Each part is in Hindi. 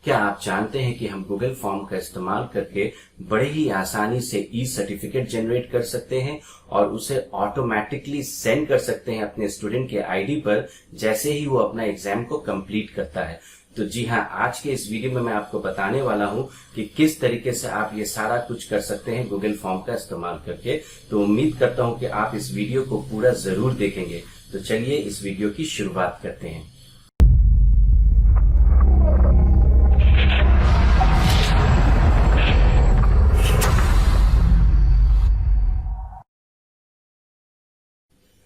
क्या आप जानते हैं कि हम गूगल फॉर्म का इस्तेमाल करके बड़े ही आसानी से ई सर्टिफिकेट जनरेट कर सकते हैं और उसे ऑटोमेटिकली सेंड कर सकते हैं अपने स्टूडेंट के आईडी पर जैसे ही वो अपना एग्जाम को कंप्लीट करता है। तो जी हाँ, आज के इस वीडियो में मैं आपको बताने वाला हूँ कि किस तरीके से आप ये सारा कुछ कर सकते हैं गूगल फॉर्म का इस्तेमाल करके। तो उम्मीद करता हूँ कि आप इस वीडियो को पूरा जरूर देखेंगे। तो चलिए इस वीडियो की शुरुआत करते हैं।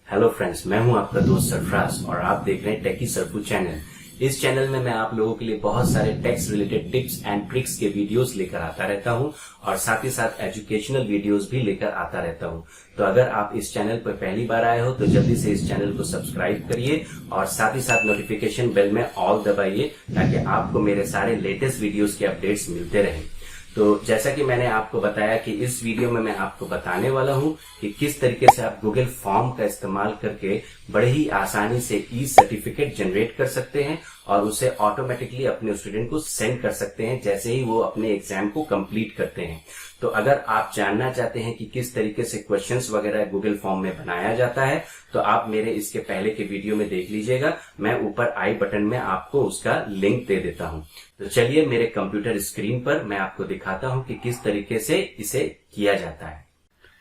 हेलो फ्रेंड्स, मैं हूं आपका दोस्त सरफराज और आप देख रहे हैं टेकी सरफू चैनल। इस चैनल में मैं आप लोगों के लिए बहुत सारे tech related tips and tricks के वीडियोस लेकर आता रहता हूं और साथ ही साथ एजुकेशनल वीडियोस भी लेकर आता रहता हूं। तो अगर आप इस चैनल पर पहली बार आए हो तो जल्दी से इस चैनल को सब्सक्राइब करिए और साथ ही साथ नोटिफिकेशन बेल में ऑल दबाइए ताकि आपको मेरे सारे लेटेस्ट वीडियोस के अपडेट्स मिलते रहें। तो जैसा कि मैंने आपको बताया कि इस वीडियो में मैं आपको बताने वाला हूं कि किस तरीके से आप गूगल फॉर्म का इस्तेमाल करके बड़े ही आसानी से ई सर्टिफिकेट जनरेट कर सकते हैं और उसे ऑटोमेटिकली अपने स्टूडेंट को सेंड कर सकते हैं जैसे ही वो अपने एग्जाम को कंप्लीट करते हैं। तो अगर आप जानना चाहते हैं कि किस तरीके से क्वेश्चंस वगैरह गूगल फॉर्म में बनाया जाता है तो आप मेरे इसके पहले के वीडियो में देख लीजिएगा। मैं ऊपर आई बटन में आपको उसका लिंक दे देता हूं। तो चलिए मेरे कंप्यूटर स्क्रीन पर मैं आपको दिखाता हूं कि किस तरीके से इसे किया जाता है।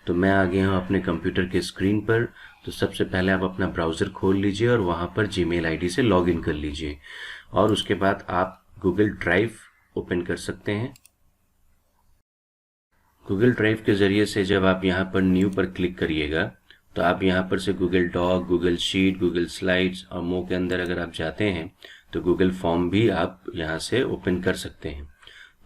तो मैं आ गया हूं अपने कंप्यूटर के स्क्रीन पर। तो सबसे पहले आप अपना ब्राउजर खोल लीजिए और वहां पर जीमेल आईडी से लॉगिन कर लीजिए और उसके बाद आप गूगल ड्राइव ओपन कर सकते हैं। गूगल ड्राइव के जरिए से जब आप यहाँ पर न्यू पर क्लिक करिएगा तो आप यहाँ पर से Google doc, Google sheet, Google slides और मो के अंदर अगर आप जाते हैं तो गूगल फॉर्म भी आप यहाँ से ओपन कर सकते हैं।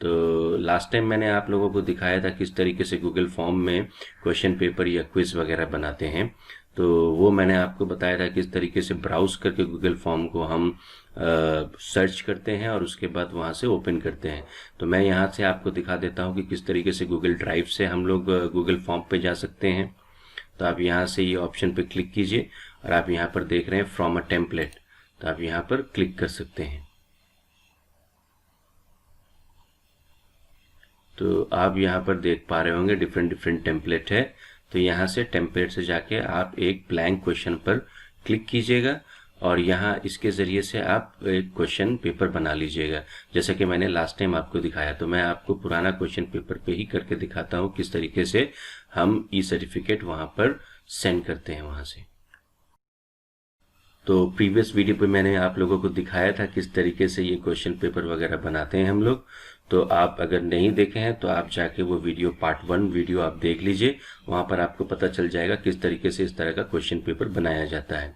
तो लास्ट टाइम मैंने आप लोगों को दिखाया था किस तरीके से गूगल फॉर्म में क्वेश्चन पेपर या क्विज वगैरह बनाते हैं। तो वो मैंने आपको बताया था किस तरीके से ब्राउज करके गूगल फॉर्म को हम सर्च करते हैं और उसके बाद वहां से ओपन करते हैं। तो मैं यहाँ से आपको दिखा देता हूँ कि किस तरीके से गूगल ड्राइव से हम लोग गूगल फॉर्म पे जा सकते हैं। तो आप यहाँ से ये ऑप्शन पे क्लिक कीजिए और आप यहाँ पर देख रहे हैं फ्रॉम अ टेम्पलेट, तो आप यहाँ पर क्लिक कर सकते हैं। तो आप यहाँ पर देख पा रहे होंगे डिफरेंट टेम्पलेट है। तो यहाँ से टेम्पलेट से जाके आप एक ब्लैंक क्वेश्चन पर क्लिक कीजिएगा और यहाँ इसके जरिए से आप एक क्वेश्चन पेपर बना लीजिएगा जैसा कि मैंने लास्ट टाइम आपको दिखाया। तो मैं आपको पुराना क्वेश्चन पेपर पे ही करके दिखाता हूँ किस तरीके से हम ई सर्टिफिकेट वहां पर सेंड करते हैं वहां से। तो प्रीवियस वीडियो पे मैंने आप लोगों को दिखाया था किस तरीके से ये क्वेश्चन पेपर वगैरह बनाते हैं हम लोग। तो आप अगर नहीं देखे हैं तो आप जाके वो वीडियो पार्ट 1 वीडियो आप देख लीजिए, वहां पर आपको पता चल जाएगा किस तरीके से इस तरह का क्वेश्चन पेपर बनाया जाता है।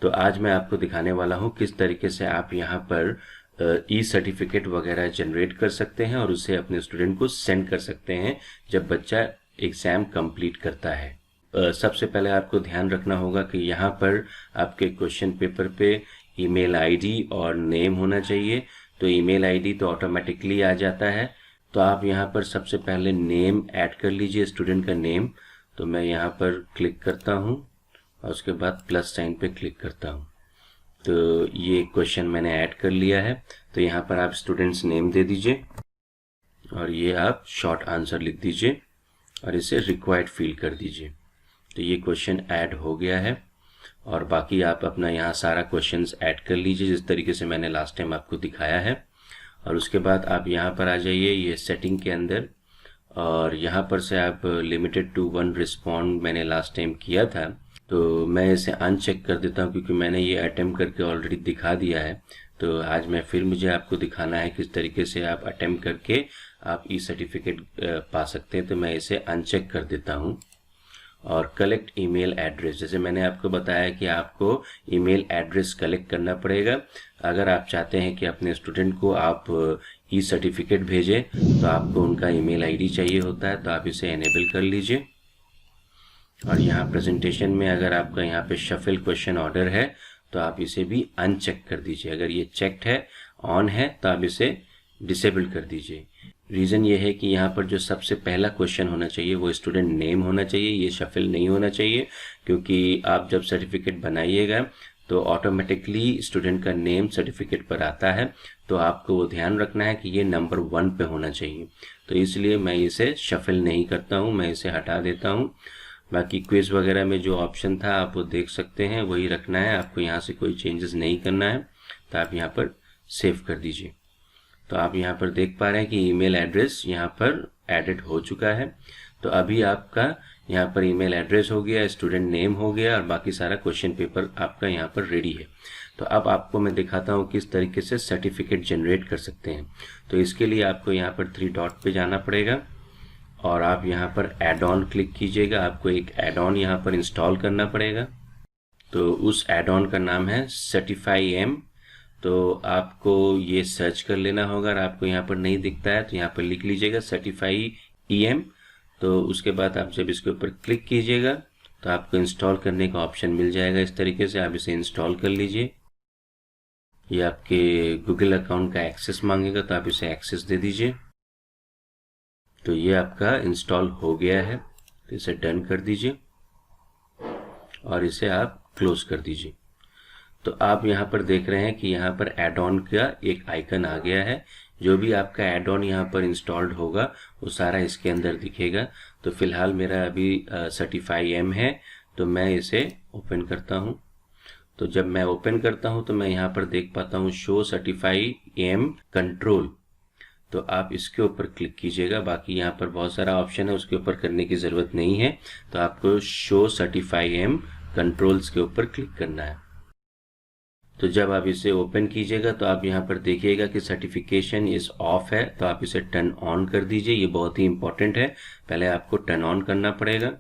तो आज मैं आपको दिखाने वाला हूँ किस तरीके से आप यहाँ पर ई सर्टिफिकेट वगैरह जनरेट कर सकते हैं और उसे अपने स्टूडेंट को सेंड कर सकते हैं जब बच्चा एग्जाम कंप्लीट करता है। सबसे पहले आपको ध्यान रखना होगा कि यहाँ पर आपके क्वेश्चन पेपर पे ईमेल आईडी और नेम होना चाहिए। तो ईमेल आईडी तो ऑटोमेटिकली आ जाता है। तो आप यहाँ पर सबसे पहले नेम ऐड कर लीजिए, स्टूडेंट का नेम। तो मैं यहाँ पर क्लिक करता हूँ और उसके बाद प्लस साइन पे क्लिक करता हूँ। तो ये क्वेश्चन मैंने ऐड कर लिया है। तो यहाँ पर आप स्टूडेंट्स नेम दे दीजिए और ये आप शॉर्ट आंसर लिख दीजिए और इसे रिक्वायर्ड फील कर दीजिए। तो ये क्वेश्चन ऐड हो गया है और बाकी आप अपना यहाँ सारा क्वेश्चंस ऐड कर लीजिए जिस तरीके से मैंने लास्ट टाइम आपको दिखाया है। और उसके बाद आप यहाँ पर आ जाइए ये सेटिंग के अंदर और यहाँ पर से आप लिमिटेड टू 1 रिस्पॉन्ड मैंने लास्ट टाइम किया था। तो मैं इसे अनचेक कर देता हूँ क्योंकि मैंने ये अटेम्प्ट करके ऑलरेडी दिखा दिया है। तो आज मैं फिर मुझे आपको दिखाना है किस तरीके से आप अटेम्प्ट करके आप ई सर्टिफिकेट पा सकते हैं। तो मैं इसे अनचेक कर देता हूँ और कलेक्ट ईमेल एड्रेस, जैसे मैंने आपको बताया कि आपको ईमेल एड्रेस कलेक्ट करना पड़ेगा। अगर आप चाहते हैं कि अपने स्टूडेंट को आप ई सर्टिफिकेट भेजें तो आपको उनका ईमेल आईडी चाहिए होता है। तो आप इसे एनेबल कर लीजिए और यहाँ प्रेजेंटेशन में अगर आपका यहाँ पे शफल क्वेश्चन ऑर्डर है तो आप इसे भी अनचेक कर दीजिए। अगर ये चेक्ड है, ऑन है, तो आप इसे डिसेबल कर दीजिए। रीज़न ये है कि यहाँ पर जो सबसे पहला क्वेश्चन होना चाहिए वो स्टूडेंट नेम होना चाहिए, ये शफल नहीं होना चाहिए। क्योंकि आप जब सर्टिफिकेट बनाइएगा तो ऑटोमेटिकली स्टूडेंट का नेम सर्टिफिकेट पर आता है। तो आपको वो ध्यान रखना है कि ये नंबर 1 पे होना चाहिए। तो इसलिए मैं इसे शफल नहीं करता हूँ, मैं इसे हटा देता हूँ। बाकी क्विज वगैरह में जो ऑप्शन था आप वो देख सकते हैं, वही रखना है आपको, यहाँ से कोई चेंजेस नहीं करना है। तो आप यहाँ पर सेव कर दीजिए। तो आप यहाँ पर देख पा रहे हैं कि ईमेल एड्रेस यहाँ पर एडिट हो चुका है। तो अभी आपका यहाँ पर ईमेल एड्रेस हो गया, स्टूडेंट नेम हो गया और बाकी सारा क्वेश्चन पेपर आपका यहाँ पर रेडी है। तो अब आपको मैं दिखाता हूँ किस तरीके से सर्टिफिकेट जनरेट कर सकते हैं। तो इसके लिए आपको यहाँ पर 3 डॉट पे जाना पड़ेगा और आप यहाँ पर ऐड ऑन क्लिक कीजिएगा। आपको एक ऐड ऑन यहाँ पर इंस्टॉल करना पड़ेगा। तो उस ऐड ऑन का नाम है सर्टिफाई एम। तो आपको ये सर्च कर लेना होगा, अगर आपको यहाँ पर नहीं दिखता है तो यहाँ पर लिख लीजिएगा सर्टिफाई EM। तो उसके बाद आप जब इसके ऊपर क्लिक कीजिएगा तो आपको इंस्टॉल करने का ऑप्शन मिल जाएगा। इस तरीके से आप इसे इंस्टॉल कर लीजिए। ये आपके गूगल अकाउंट का एक्सेस मांगेगा तो आप इसे एक्सेस दे दीजिए। तो ये आपका इंस्टॉल हो गया है, तो इसे डन कर दीजिए और इसे आप क्लोज कर दीजिए। तो आप यहाँ पर देख रहे हैं कि यहाँ पर ऐड ऑन का एक आइकन आ गया है। जो भी आपका ऐड ऑन यहाँ पर इंस्टॉल्ड होगा वो सारा इसके अंदर दिखेगा। तो फिलहाल मेरा अभी सर्टिफाई एम है, तो मैं इसे ओपन करता हूँ। तो जब मैं ओपन करता हूँ तो मैं यहाँ पर देख पाता हूँ शो सर्टिफाई एम कंट्रोल। तो आप इसके ऊपर क्लिक कीजिएगा। बाकी यहाँ पर बहुत सारा ऑप्शन है, उसके ऊपर करने की ज़रूरत नहीं है। तो आपको शो सर्टिफाई एम कंट्रोल्स के ऊपर क्लिक करना है। तो जब आप इसे ओपन कीजिएगा तो आप यहाँ पर देखिएगा कि सर्टिफिकेशन इज ऑफ है, तो आप इसे टर्न ऑन कर दीजिए। ये बहुत ही इंपॉर्टेंट है, पहले आपको टर्न ऑन करना पड़ेगा।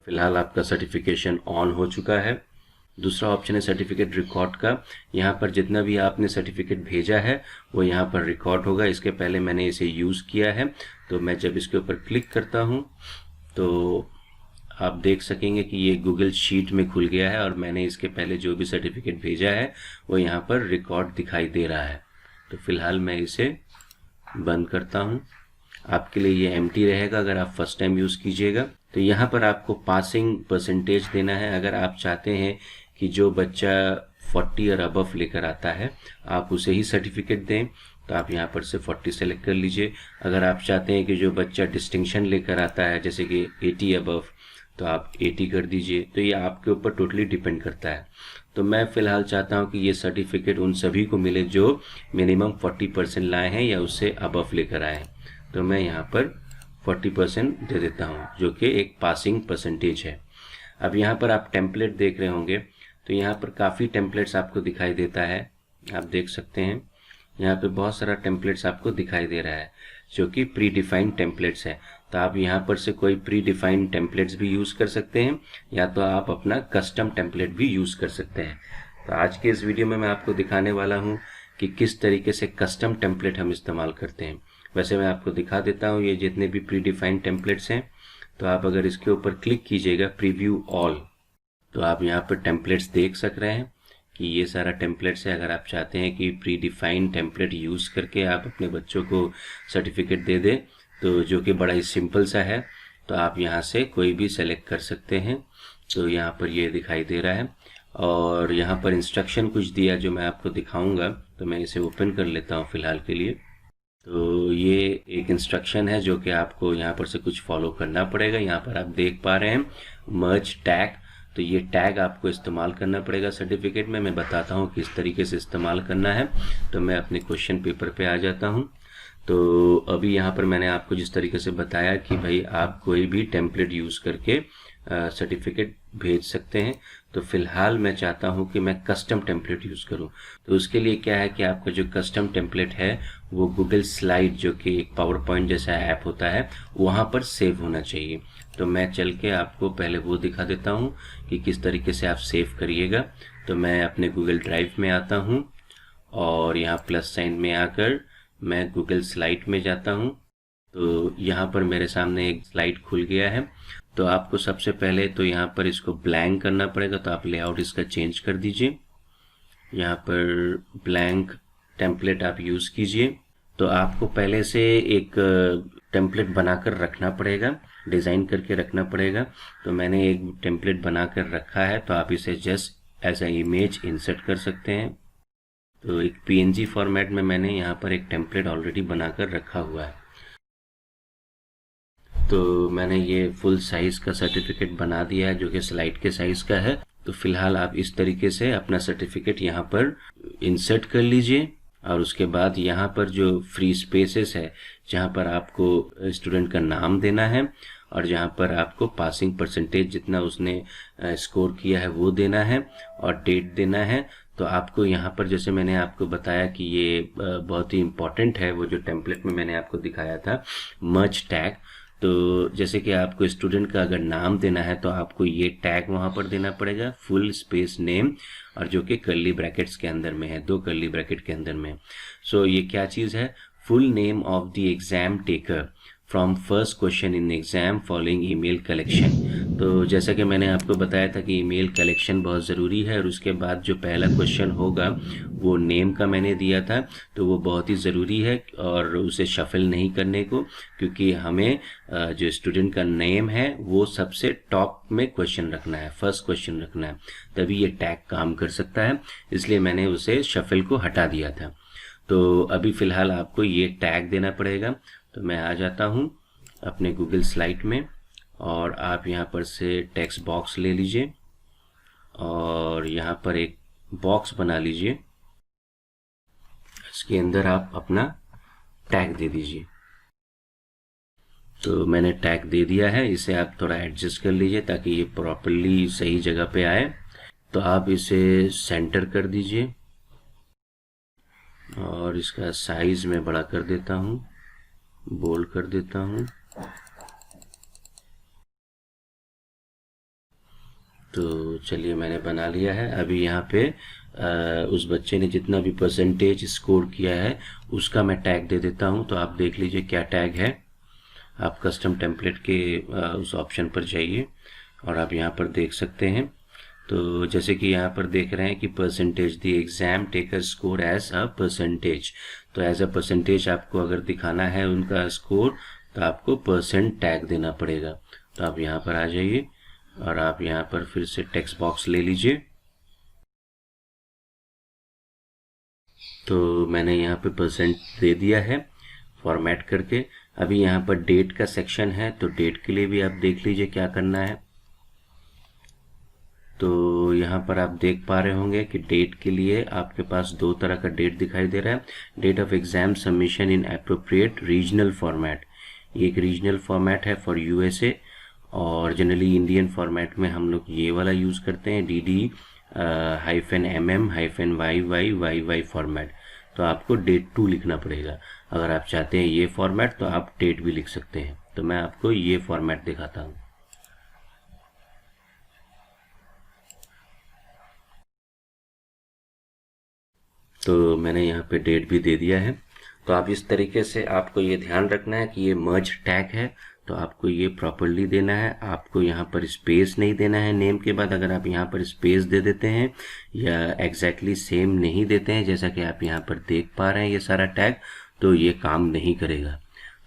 फिलहाल आपका सर्टिफिकेशन ऑन हो चुका है। दूसरा ऑप्शन है सर्टिफिकेट रिकॉर्ड का। यहाँ पर जितना भी आपने सर्टिफिकेट भेजा है वो यहाँ पर रिकॉर्ड होगा। इसके पहले मैंने इसे यूज़ किया है, तो मैं जब इसके ऊपर क्लिक करता हूँ तो आप देख सकेंगे कि ये गूगल शीट में खुल गया है और मैंने इसके पहले जो भी सर्टिफिकेट भेजा है वो यहाँ पर रिकॉर्ड दिखाई दे रहा है। तो फिलहाल मैं इसे बंद करता हूँ। आपके लिए ये एम्प्टी रहेगा अगर आप फर्स्ट टाइम यूज़ कीजिएगा। तो यहाँ पर आपको पासिंग परसेंटेज देना है। अगर आप चाहते हैं कि जो बच्चा 40 और अबव लेकर आता है आप उसे ही सर्टिफिकेट दें, तो आप यहाँ पर से 40 सेलेक्ट कर लीजिए। अगर आप चाहते हैं कि जो बच्चा डिस्टिंक्शन लेकर आता है जैसे कि 80 अबव, तो आप 80 कर दीजिए। तो ये आपके ऊपर टोटली डिपेंड करता है। तो मैं फ़िलहाल चाहता हूँ कि ये सर्टिफिकेट उन सभी को मिले जो मिनिमम 40% लाए हैं या उससे अबव लेकर आए हैं। तो मैं यहाँ पर 40% दे देता हूँ, जो कि एक पासिंग परसेंटेज है। अब यहाँ पर आप टेम्पलेट देख रहे होंगे, तो यहाँ पर काफ़ी टेम्पलेट्स आपको दिखाई देता है। आप देख सकते हैं यहाँ पे बहुत सारा टेम्पलेट्स आपको दिखाई दे रहा है जो कि प्री डिफाइंड टेम्पलेट्स है। तो आप यहाँ पर से कोई प्री डिफाइंड टेम्पलेट्स भी यूज़ कर सकते हैं या तो आप अपना कस्टम टेम्पलेट भी यूज़ कर सकते हैं। तो आज के इस वीडियो में मैं आपको दिखाने वाला हूँ कि किस तरीके से कस्टम टेम्पलेट हम इस्तेमाल करते हैं। वैसे मैं आपको दिखा देता हूँ ये जितने भी प्री डिफाइंड टेम्पलेट्स हैं। तो आप अगर इसके ऊपर क्लिक कीजिएगा प्रीव्यू ऑल, तो आप यहाँ पर टेम्पलेट्स देख सक रहे हैं कि ये सारा टेम्पलेट्स है। अगर आप चाहते हैं कि प्री डिफाइंड टेम्पलेट यूज़ करके आप अपने बच्चों को सर्टिफिकेट दे दें, तो जो कि बड़ा ही सिंपल सा है, तो आप यहाँ से कोई भी सेलेक्ट कर सकते हैं। तो यहाँ पर ये दिखाई दे रहा है और यहाँ पर इंस्ट्रक्शन कुछ दिया जो मैं आपको दिखाऊंगा। तो मैं इसे ओपन कर लेता हूँ फ़िलहाल के लिए। तो ये एक इंस्ट्रक्शन है जो कि आपको यहाँ पर से कुछ फॉलो करना पड़ेगा। यहाँ पर आप देख पा रहे हैं मर्ज टैग, तो ये टैग आपको इस्तेमाल करना पड़ेगा सर्टिफिकेट में। मैं बताता हूँ किस तरीके से इस्तेमाल करना है। तो मैं अपने क्वेश्चन पेपर पे आ जाता हूँ। तो अभी यहाँ पर मैंने आपको जिस तरीके से बताया कि भाई आप कोई भी टेम्पलेट यूज़ करके सर्टिफिकेट भेज सकते हैं। तो फिलहाल मैं चाहता हूं कि मैं कस्टम टेम्पलेट यूज़ करूं। तो उसके लिए क्या है कि आपका जो कस्टम टेम्पलेट है वो गूगल स्लाइड, जो कि एक पावर पॉइंट जैसा ऐप होता है, वहां पर सेव होना चाहिए। तो मैं चल के आपको पहले वो दिखा देता हूं कि किस तरीके से आप सेव करिएगा। तो मैं अपने गूगल ड्राइव में आता हूँ और यहाँ प्लस साइन में आकर मैं गूगल स्लाइड में जाता हूँ। तो यहाँ पर मेरे सामने एक स्लाइड खुल गया है। तो आपको सबसे पहले तो यहाँ पर इसको ब्लैंक करना पड़ेगा। तो आप लेआउट इसका चेंज कर दीजिए। यहाँ पर ब्लैंक टेम्पलेट आप यूज़ कीजिए। तो आपको पहले से एक टेम्पलेट बनाकर रखना पड़ेगा, डिज़ाइन करके रखना पड़ेगा। तो मैंने एक टेम्पलेट बनाकर रखा है। तो आप इसे just as a image insert कर सकते हैं। तो एक PNG फॉर्मेट में मैंने यहाँ पर एक टेम्पलेट ऑलरेडी बनाकर रखा हुआ है। तो मैंने ये फुल साइज का सर्टिफिकेट बना दिया है जो कि स्लाइड के साइज का है। तो फिलहाल आप इस तरीके से अपना सर्टिफिकेट यहाँ पर इंसर्ट कर लीजिए और उसके बाद यहाँ पर जो फ्री स्पेसेस है जहाँ पर आपको स्टूडेंट का नाम देना है और जहाँ पर आपको पासिंग परसेंटेज जितना उसने स्कोर किया है वो देना है और डेट देना है। तो आपको यहाँ पर जैसे मैंने आपको बताया कि ये बहुत ही इम्पोर्टेंट है, वो जो टेम्पलेट में मैंने आपको दिखाया था मर्ज टैग। तो जैसे कि आपको स्टूडेंट का अगर नाम देना है तो आपको ये टैग वहाँ पर देना पड़ेगा, फुल स्पेस नेम, और जो कि कर्ली ब्रैकेट्स के अंदर में है, 2 कर्ली ब्रैकेट के अंदर में। सो ये क्या चीज़ है, full name of the exam taker from first question in exam following email collection. तो जैसा कि मैंने आपको बताया था कि ईमेल कलेक्शन बहुत ज़रूरी है और उसके बाद जो पहला क्वेश्चन होगा वो नेम का मैंने दिया था, तो वो बहुत ही ज़रूरी है और उसे शफल नहीं करने को, क्योंकि हमें जो स्टूडेंट का नेम है वो सबसे टॉप में क्वेश्चन रखना है, फर्स्ट क्वेश्चन रखना है, तभी ये टैग काम कर सकता है। इसलिए मैंने उसे शफल को हटा दिया था। तो अभी फ़िलहाल आपको ये टैग देना पड़ेगा। तो मैं आ जाता हूँ अपने गूगल स्लाइड में और आप यहाँ पर से टेक्स्ट बॉक्स ले लीजिए और यहाँ पर एक बॉक्स बना लीजिए, इसके अंदर आप अपना टैग दे दीजिए। तो मैंने टैग दे दिया है, इसे आप थोड़ा एडजस्ट कर लीजिए ताकि ये प्रॉपरली सही जगह पे आए। तो आप इसे सेंटर कर दीजिए और इसका साइज मैं बड़ा कर देता हूँ, बोल्ड कर देता हूँ। तो चलिए मैंने बना लिया है। अभी यहाँ पे उस बच्चे ने जितना भी परसेंटेज स्कोर किया है उसका मैं टैग दे देता हूँ। तो आप देख लीजिए क्या टैग है। आप कस्टम टेम्पलेट के उस ऑप्शन पर जाइए और आप यहाँ पर देख सकते हैं। तो जैसे कि यहाँ पर देख रहे हैं कि percentage the exam taker score as a percentage. तो एज अ परसेंटेज आपको अगर दिखाना है उनका स्कोर तो आपको परसेंट टैग देना पड़ेगा। तो आप यहाँ पर आ जाइए और आप यहाँ पर फिर से टेक्स्ट बॉक्स ले लीजिए। तो मैंने यहाँ पे परसेंट दे दिया है फॉर्मेट करके। अभी यहाँ पर डेट का सेक्शन है, तो डेट के लिए भी आप देख लीजिए क्या करना है। तो यहाँ पर आप देख पा रहे होंगे कि डेट के लिए आपके पास 2 तरह का डेट दिखाई दे रहा है। Date of exam submission in appropriate regional format, ये एक रीजनल फॉर्मेट है फॉर USA, और जनरली इंडियन फॉर्मेट में हम लोग ये वाला यूज़ करते हैं DD-MM-YYYY फॉर्मेट। तो आपको डेट 2 लिखना पड़ेगा। अगर आप चाहते हैं ये फॉर्मेट तो आप डेट भी लिख सकते हैं। तो मैं आपको ये फॉर्मेट दिखाता हूँ। तो मैंने यहाँ पे डेट भी दे दिया है। तो आप इस तरीके से, आपको ये ध्यान रखना है कि ये मर्ज टैग है तो आपको ये प्रॉपरली देना है। आपको यहाँ पर स्पेस नहीं देना है नेम के बाद। अगर आप यहाँ पर स्पेस दे देते हैं या एग्जैक्टली सेम नहीं देते हैं जैसा कि आप यहाँ पर देख पा रहे हैं ये सारा टैग, तो ये काम नहीं करेगा।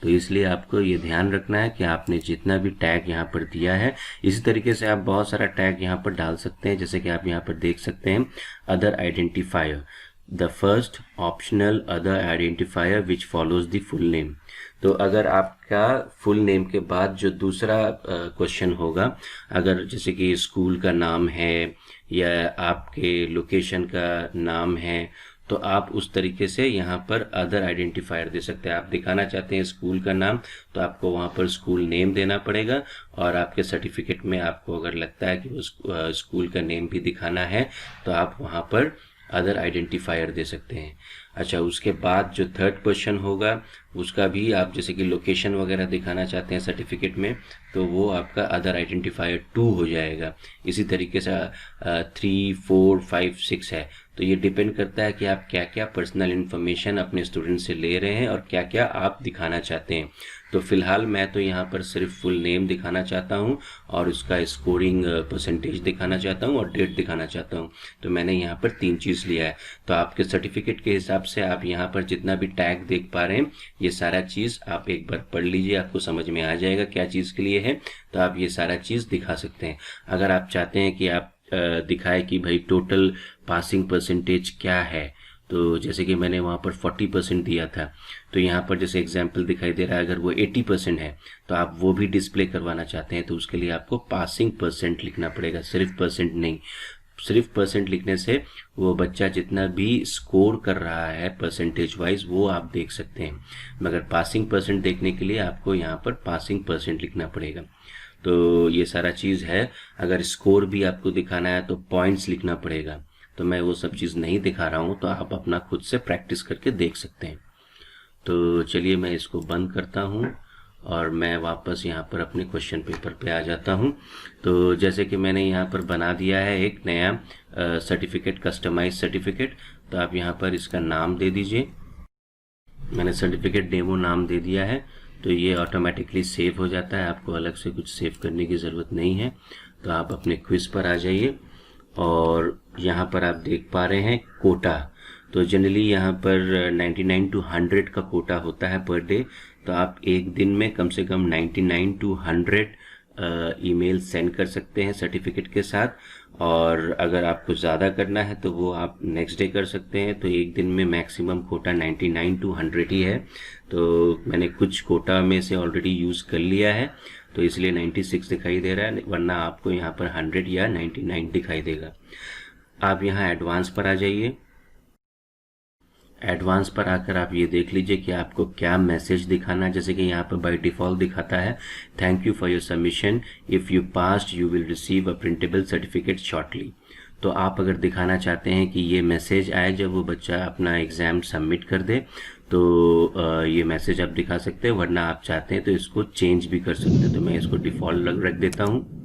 तो इसलिए आपको ये ध्यान रखना है कि आपने जितना भी टैग यहाँ पर दिया है, इसी तरीके से आप बहुत सारा टैग यहाँ पर डाल सकते हैं। जैसे कि आप यहाँ पर देख सकते हैं other identifier, the first optional other identifier which follows the full name. तो अगर आपका फुल नेम के बाद जो दूसरा क्वेश्चन होगा, अगर जैसे कि स्कूल का नाम है या आपके लोकेशन का नाम है, तो आप उस तरीके से यहाँ पर अदर आइडेंटिफायर दे सकते हैं। आप दिखाना चाहते हैं स्कूल का नाम तो आपको वहाँ पर स्कूल नेम देना पड़ेगा, और आपके सर्टिफिकेट में आपको अगर लगता है कि उस स्कूल का नेम भी दिखाना है तो आप वहाँ पर अदर आइडेंटिफायर दे सकते हैं। अच्छा, उसके बाद जो थर्ड क्वेश्चन होगा उसका भी आप जैसे कि लोकेशन वगैरह दिखाना चाहते हैं सर्टिफिकेट में, तो वो आपका अदर आइडेंटिफायर 2 हो जाएगा। इसी तरीके से 3, 4, 5, 6 है। तो ये डिपेंड करता है कि आप क्या क्या पर्सनल इन्फॉर्मेशन अपने स्टूडेंट से ले रहे हैं और क्या क्या आप दिखाना चाहते हैं। तो फिलहाल मैं तो यहाँ पर सिर्फ फुल नेम दिखाना चाहता हूँ और उसका स्कोरिंग परसेंटेज दिखाना चाहता हूँ और डेट दिखाना चाहता हूँ। तो मैंने यहाँ पर 3 चीज़ लिया है। तो आपके सर्टिफिकेट के हिसाब से आप यहाँ पर जितना भी टैग देख पा रहे हैं ये सारा चीज़ आप एक बार पढ़ लीजिए, आपको समझ में आ जाएगा क्या चीज़ के लिए है। तो आप ये सारा चीज़ दिखा सकते हैं। अगर आप चाहते हैं कि आप दिखाए कि भाई टोटल पासिंग परसेंटेज क्या है। तो जैसे कि मैंने वहाँ पर 40% दिया था, तो यहाँ पर जैसे एग्जाम्पल दिखाई दे रहा है, अगर वो 80% है तो आप वो भी डिस्प्ले करवाना चाहते हैं तो उसके लिए आपको पासिंग परसेंट लिखना पड़ेगा, सिर्फ परसेंट नहीं। सिर्फ परसेंट लिखने से वो बच्चा जितना भी स्कोर कर रहा है परसेंटेज वाइज वो आप देख सकते हैं, मगर पासिंग परसेंट देखने के लिए आपको यहाँ पर पासिंग परसेंट लिखना पड़ेगा। तो ये सारा चीज़ है। अगर स्कोर भी आपको दिखाना है तो पॉइंट्स लिखना पड़ेगा, तो मैं वो सब चीज़ नहीं दिखा रहा हूँ, तो आप अपना खुद से प्रैक्टिस करके देख सकते हैं। तो चलिए मैं इसको बंद करता हूँ और मैं वापस यहाँ पर अपने क्वेश्चन पेपर पे आ जाता हूँ। तो जैसे कि मैंने यहाँ पर बना दिया है एक नया सर्टिफिकेट, कस्टमाइज सर्टिफिकेट। तो आप यहाँ पर इसका नाम दे दीजिए, मैंने सर्टिफिकेट डेमो नाम दे दिया है। तो ये ऑटोमेटिकली सेव हो जाता है, आपको अलग से कुछ सेव करने की ज़रूरत नहीं है। तो आप अपने क्विज पर आ जाइए और यहाँ पर आप देख पा रहे हैं कोटा। तो जनरली यहाँ पर 99 to 100 का कोटा होता है पर डे। तो आप एक दिन में कम से कम 99 to 100 ईमेल सेंड कर सकते हैं सर्टिफिकेट के साथ, और अगर आपको ज़्यादा करना है तो वो आप नेक्स्ट डे कर सकते हैं। तो एक दिन में मैक्सिमम कोटा 99 to 100 ही है। तो मैंने कुछ कोटा में से ऑलरेडी यूज़ कर लिया है, तो इसलिए 96 दिखाई दे रहा है, वरना आपको यहाँ पर 100 या 99 दिखाई देगा। आप यहाँ एडवांस पर आ जाइए। एडवांस पर आकर आप ये देख लीजिए कि आपको क्या मैसेज दिखाना है। जैसे कि यहाँ पर बाय डिफ़ॉल्ट दिखाता है thank you for your submission, if you passed you will receive a printable certificate shortly. तो आप अगर दिखाना चाहते हैं कि ये मैसेज आए जब वो बच्चा अपना एग्ज़ाम सबमिट कर दे, तो ये मैसेज आप दिखा सकते हैं, वरना आप चाहते हैं तो इसको चेंज भी कर सकते हैं। तो मैं इसको डिफ़ॉल्ट रख देता हूँ।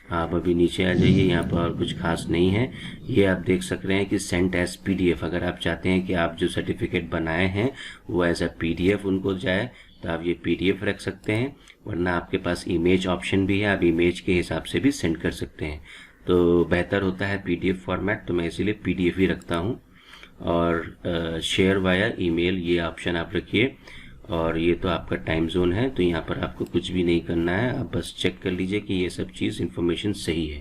आप अभी नीचे आ जाइए, यहाँ पर और कुछ खास नहीं है। ये आप देख सक रहे हैं कि सेंट एज पीडीएफ। अगर आप चाहते हैं कि आप जो सर्टिफिकेट बनाए हैं वो एज अ पीडीएफ उनको जाए तो आप ये पीडीएफ रख सकते हैं, वरना आपके पास इमेज ऑप्शन भी है, आप इमेज के हिसाब से भी सेंड कर सकते हैं। तो बेहतर होता है पीडीएफ फॉर्मेट, तो मैं इसीलिए पीडीएफ ही रखता हूँ। और शेयर वाया ईमेल ये ऑप्शन आप रखिए। और ये तो आपका टाइम जोन है, तो यहाँ पर आपको कुछ भी नहीं करना है, आप बस चेक कर लीजिए कि ये सब चीज़ इन्फॉर्मेशन सही है,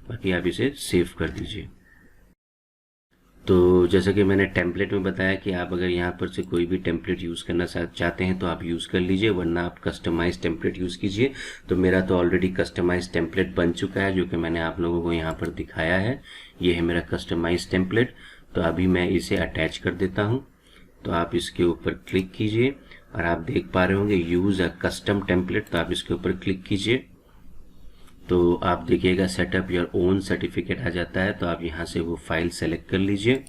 बाकी आप इसे सेव कर दीजिए। तो जैसा कि मैंने टेम्पलेट में बताया कि आप अगर यहाँ पर से कोई भी टेम्पलेट यूज़ करना चाहते हैं तो आप यूज़ कर लीजिए, वरना आप कस्टमाइज टेम्पलेट यूज़ कीजिए। तो मेरा तो ऑलरेडी कस्टमाइज टेम्पलेट बन चुका है, जो कि मैंने आप लोगों को यहाँ पर दिखाया है। ये है मेरा कस्टमाइज टेम्पलेट। तो अभी मैं इसे अटैच कर देता हूँ। तो आप इसके ऊपर क्लिक कीजिए और आप देख पा रहे होंगे यूज़ अ कस्टम टेम्पलेट, तो आप इसके ऊपर क्लिक कीजिए। तो आप देखिएगा सेटअप योर ओन सर्टिफिकेट आ जाता है। तो आप यहाँ से वो फाइल सेलेक्ट कर लीजिए।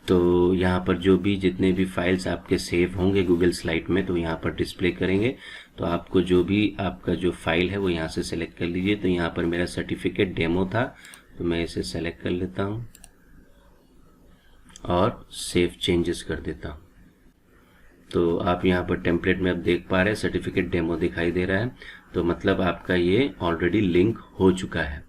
तो यहाँ पर जो भी जितने भी फाइल्स आपके सेव होंगे गूगल स्लाइड में, तो यहाँ पर डिस्प्ले करेंगे। तो आपको जो भी आपका जो फाइल है वो यहाँ से सेलेक्ट कर लीजिए। तो यहाँ पर मेरा सर्टिफिकेट डेमो था, तो मैं इसे सेलेक्ट कर लेता हूँ और सेव चेंजेस कर देता हूँ। तो आप यहाँ पर टेम्पलेट में आप देख पा रहे हैं सर्टिफिकेट डेमो दिखाई दे रहा है। तो मतलब आपका ये ऑलरेडी लिंक हो चुका है।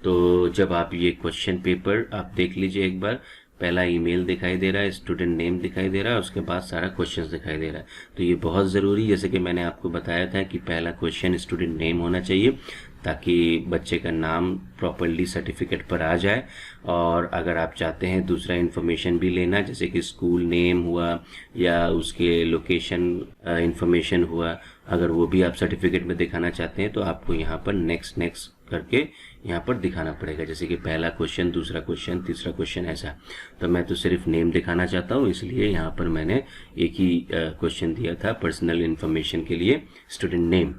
तो जब आप ये क्वेश्चन पेपर आप देख लीजिए एक बार, पहला ईमेल दिखाई दे रहा है, स्टूडेंट नेम दिखाई दे रहा है, उसके बाद सारा क्वेश्चंस दिखाई दे रहा है। तो ये बहुत ज़रूरी, जैसे कि मैंने आपको बताया था कि पहला क्वेश्चन स्टूडेंट नेम होना चाहिए, ताकि बच्चे का नाम प्रॉपरली सर्टिफिकेट पर आ जाए। और अगर आप चाहते हैं दूसरा इन्फॉर्मेशन भी लेना, जैसे कि स्कूल नेम हुआ या उसके लोकेशन इन्फॉर्मेशन हुआ, अगर वो भी आप सर्टिफिकेट में दिखाना चाहते हैं तो आपको यहाँ पर नेक्स्ट करके यहाँ पर दिखाना पड़ेगा। जैसे कि पहला क्वेश्चन, दूसरा क्वेश्चन, तीसरा क्वेश्चन, ऐसा। तो मैं तो सिर्फ नेम दिखाना चाहता हूँ, इसलिए यहाँ पर मैंने एक ही क्वेश्चन दिया था पर्सनल इन्फॉर्मेशन के लिए, स्टूडेंट नेम।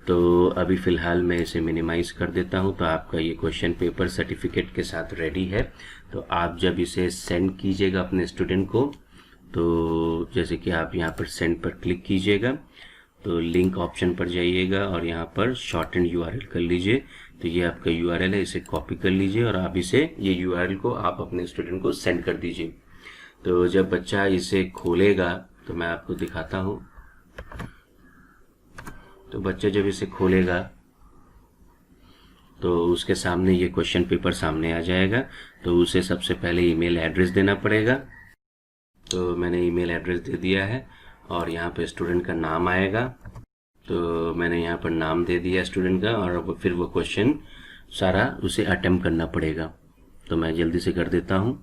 तो अभी फ़िलहाल मैं इसे मिनिमाइज़ कर देता हूँ। तो आपका ये क्वेश्चन पेपर सर्टिफिकेट के साथ रेडी है। तो आप जब इसे सेंड कीजिएगा अपने स्टूडेंट को, तो जैसे कि आप यहाँ पर सेंड पर क्लिक कीजिएगा, तो लिंक ऑप्शन पर जाइएगा और यहाँ पर शॉर्ट एंड यूआरएल कर लीजिए। तो ये आपका यूआरएल है, इसे कॉपी कर लीजिए और आप इसे ये यूआरएल को आप अपने स्टूडेंट को सेंड कर दीजिए। तो जब बच्चा इसे खोलेगा तो मैं आपको दिखाता हूँ। तो बच्चा जब इसे खोलेगा तो उसके सामने ये क्वेश्चन पेपर सामने आ जाएगा। तो उसे सबसे पहले ईमेल एड्रेस देना पड़ेगा। तो मैंने ईमेल एड्रेस दे दिया है और यहाँ पे स्टूडेंट का नाम आएगा तो मैंने यहाँ पर नाम दे दिया स्टूडेंट का, और फिर वो क्वेश्चन सारा उसे अटेम्प्ट करना पड़ेगा। तो मैं जल्दी से कर देता हूँ।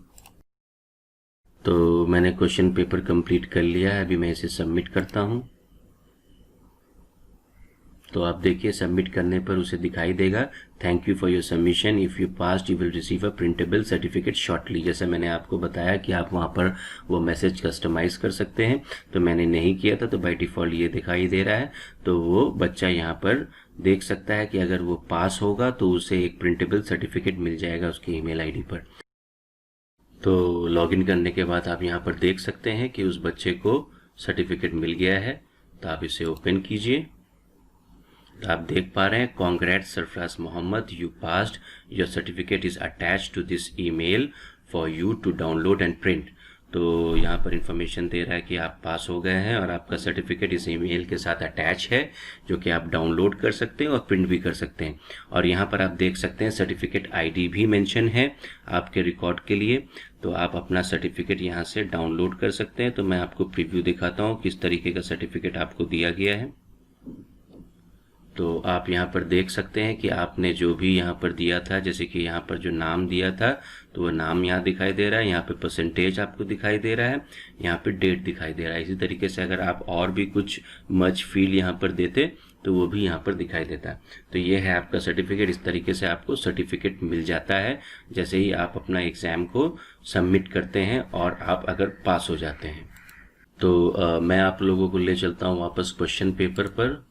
तो मैंने क्वेश्चन पेपर कंप्लीट कर लिया है, अभी मैं इसे सबमिट करता हूँ। तो आप देखिए सबमिट करने पर उसे दिखाई देगा, thank you for your submission, if you passed you will receive a printable certificate shortly. जैसे मैंने आपको बताया कि आप वहाँ पर वो मैसेज कस्टमाइज कर सकते हैं, तो मैंने नहीं किया था, तो बाय डिफ़ॉल्ट ये दिखाई दे रहा है। तो वो बच्चा यहाँ पर देख सकता है कि अगर वो पास होगा तो उसे एक प्रिंटेबल सर्टिफिकेट मिल जाएगा उसकी ईमेल आईडी पर। तो लॉगिन करने के बाद आप यहाँ पर देख सकते हैं कि उस बच्चे को सर्टिफिकेट मिल गया है। तो आप इसे ओपन कीजिए। तो आप देख पा रहे हैं, congrats Sarfaraz Mohammad, you passed, your certificate is attached to this email for you to download and print. तो यहाँ पर इंफॉर्मेशन दे रहा है कि आप पास हो गए हैं और आपका सर्टिफिकेट इस ईमेल के साथ अटैच है, जो कि आप डाउनलोड कर सकते हैं और प्रिंट भी कर सकते हैं। और यहाँ पर आप देख सकते हैं सर्टिफिकेट आईडी भी मेंशन है आपके रिकॉर्ड के लिए। तो आप अपना सर्टिफिकेट यहाँ से डाउनलोड कर सकते हैं। तो मैं आपको प्रीव्यू दिखाता हूँ किस तरीके का सर्टिफिकेट आपको दिया गया है। तो आप यहाँ पर देख सकते हैं कि आपने जो भी यहाँ पर दिया था, जैसे कि यहाँ पर जो नाम दिया था तो वो नाम यहाँ दिखाई दे रहा है, यहाँ पे परसेंटेज आपको दिखाई दे रहा है, यहाँ पे डेट दिखाई दे रहा है। इसी तरीके से अगर आप और भी कुछ मच फील्ड यहाँ पर देते तो वो भी यहाँ पर दिखाई देता है। तो ये है आपका सर्टिफिकेट। इस तरीके से आपको सर्टिफिकेट मिल जाता है जैसे ही आप अपना एग्ज़ाम को सबमिट करते हैं और आप अगर पास हो जाते हैं। तो मैं आप लोगों को ले चलता हूँ वापस क्वेश्चन पेपर पर।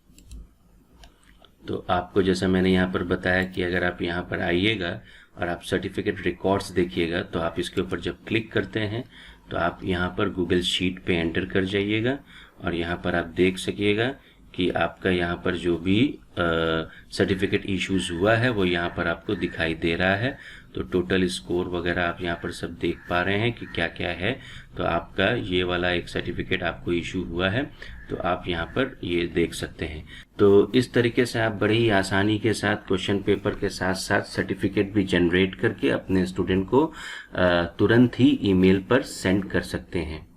तो आपको जैसा मैंने यहाँ पर बताया कि अगर आप यहाँ पर आइएगा और आप सर्टिफिकेट रिकॉर्ड्स देखिएगा, तो आप इसके ऊपर जब क्लिक करते हैं तो आप यहाँ पर गूगल शीट पे एंटर कर जाइएगा और यहाँ पर आप देख सकिएगा कि आपका यहाँ पर जो भी सर्टिफिकेट इश्यूज हुआ है वो यहाँ पर आपको दिखाई दे रहा है। तो टोटल स्कोर वगैरह आप यहाँ पर सब देख पा रहे हैं कि क्या क्या है। तो आपका ये वाला एक सर्टिफिकेट आपको इशू हुआ है, तो आप यहाँ पर ये देख सकते हैं। तो इस तरीके से आप बड़ी ही आसानी के साथ क्वेश्चन पेपर के साथ साथ सर्टिफिकेट भी जनरेट करके अपने स्टूडेंट को तुरंत ही ईमेल पर सेंड कर सकते हैं।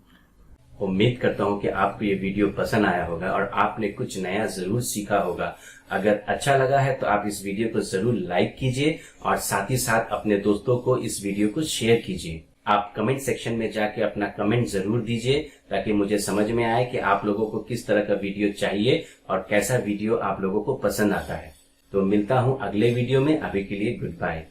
उम्मीद करता हूं कि आपको ये वीडियो पसंद आया होगा और आपने कुछ नया जरूर सीखा होगा। अगर अच्छा लगा है तो आप इस वीडियो को जरूर लाइक कीजिए और साथ ही साथ अपने दोस्तों को इस वीडियो को शेयर कीजिए। आप कमेंट सेक्शन में जाके अपना कमेंट जरूर दीजिए ताकि मुझे समझ में आए कि आप लोगों को किस तरह का वीडियो चाहिए और कैसा वीडियो आप लोगों को पसंद आता है। तो मिलता हूं अगले वीडियो में। अभी के लिए गुड बाय।